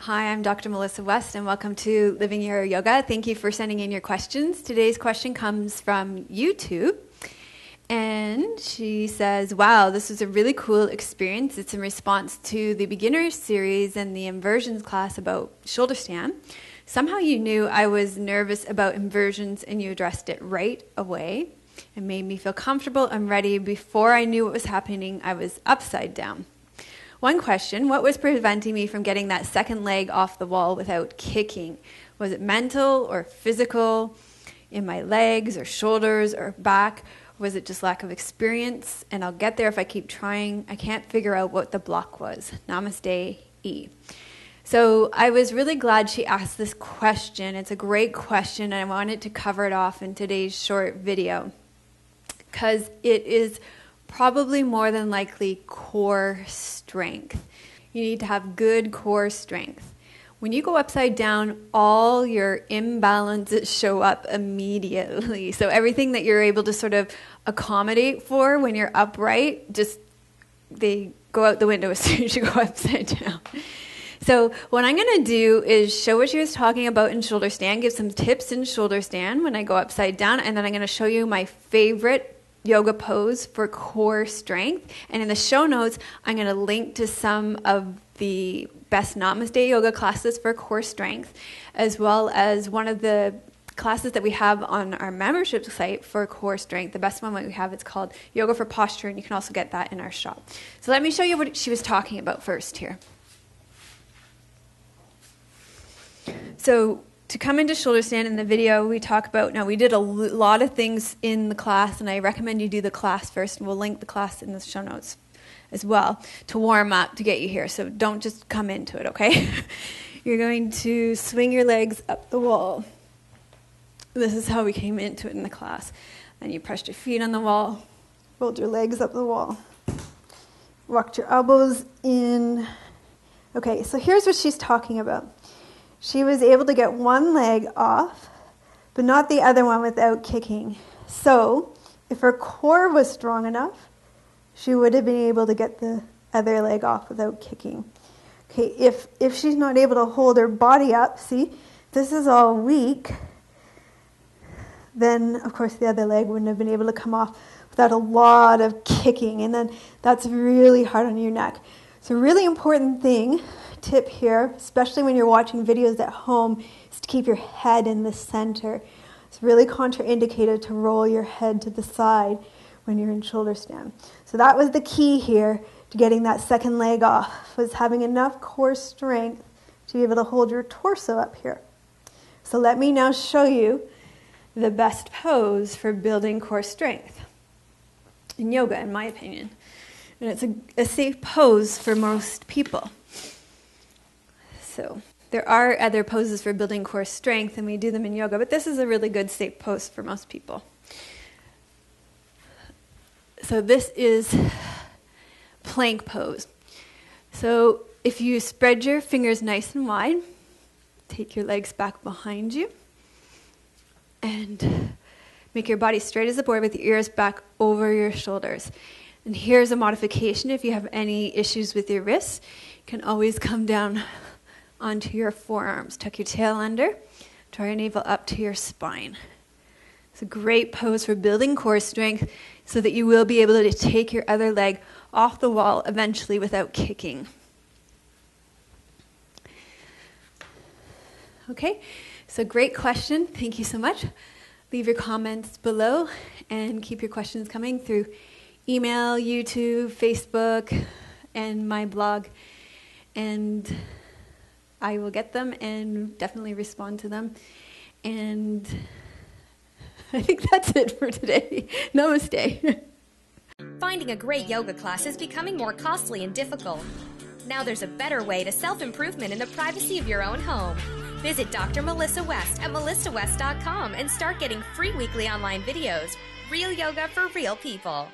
Hi, I'm Dr. Melissa West, and welcome to Living Your Yoga. Thank you for sending in your questions. Today's question comes from YouTube, and she says, wow, this was a really cool experience. It's in response to the beginner series and the inversions class about shoulder stand. Somehow you knew I was nervous about inversions, and you addressed it right away. It made me feel comfortable and ready. Before I knew what was happening, I was upside down. One question, what was preventing me from getting that second leg off the wall without kicking? Was it mental or physical, in my legs or shoulders or back? Or was it just lack of experience? And I'll get there if I keep trying. I can't figure out what the block was. Namaste, E. So I was really glad she asked this question. It's a great question, and I wanted to cover it off in today's short video because it is probably more than likely core strength. You need to have good core strength. When you go upside down, all your imbalances show up immediately. So everything that you're able to sort of accommodate for when you're upright, they go out the window as soon as you go upside down. So what I'm going to do is show what she was talking about in shoulder stand, give some tips in shoulder stand when I go upside down, and then I'm going to show you my favorite yoga pose for core strength. And in the show notes, I'm going to link to some of the best Namaste yoga classes for core strength, as well as one of the classes that we have on our membership site for core strength. The best one that we have, it's called Yoga for Posture, and you can also get that in our shop. So let me show you what she was talking about first here. So to come into shoulder stand in the video, we talk about, now we did a lot of things in the class, and I recommend you do the class first, and we'll link the class in the show notes as well to warm up, to get you here. So don't just come into it, okay? You're going to swing your legs up the wall. This is how we came into it in the class. Then you pressed your feet on the wall, rolled your legs up the wall, walked your elbows in. Okay, so here's what she's talking about. She was able to get one leg off, but not the other one without kicking. So if her core was strong enough, she would have been able to get the other leg off without kicking. Okay, if she's not able to hold her body up, see, this is all weak, then of course the other leg wouldn't have been able to come off without a lot of kicking, and then that's really hard on your neck. So a really important tip here, especially when you're watching videos at home, is to keep your head in the center. It's really contraindicated to roll your head to the side when you're in shoulder stand. So that was the key here to getting that second leg off, was having enough core strength to be able to hold your torso up here. So let me now show you the best pose for building core strength in yoga, in my opinion. And it's a safe pose for most people. So there are other poses for building core strength, and we do them in yoga, but this is a really good safe pose for most people. So this is plank pose. So if you spread your fingers nice and wide, take your legs back behind you, and make your body straight as a board with your ears back over your shoulders. And here's a modification. If you have any issues with your wrists, you can always come down onto your forearms. Tuck your tail under, draw your navel up to your spine. It's a great pose for building core strength so that you will be able to take your other leg off the wall eventually without kicking. Okay, so great question. Thank you so much. Leave your comments below and keep your questions coming through email, YouTube, Facebook, and my blog. And I will get them and definitely respond to them. And I think that's it for today. Namaste. Finding a great yoga class is becoming more costly and difficult. Now there's a better way to self-improvement in the privacy of your own home. Visit Dr. Melissa West at melissawest.com and start getting free weekly online videos. Real yoga for real people.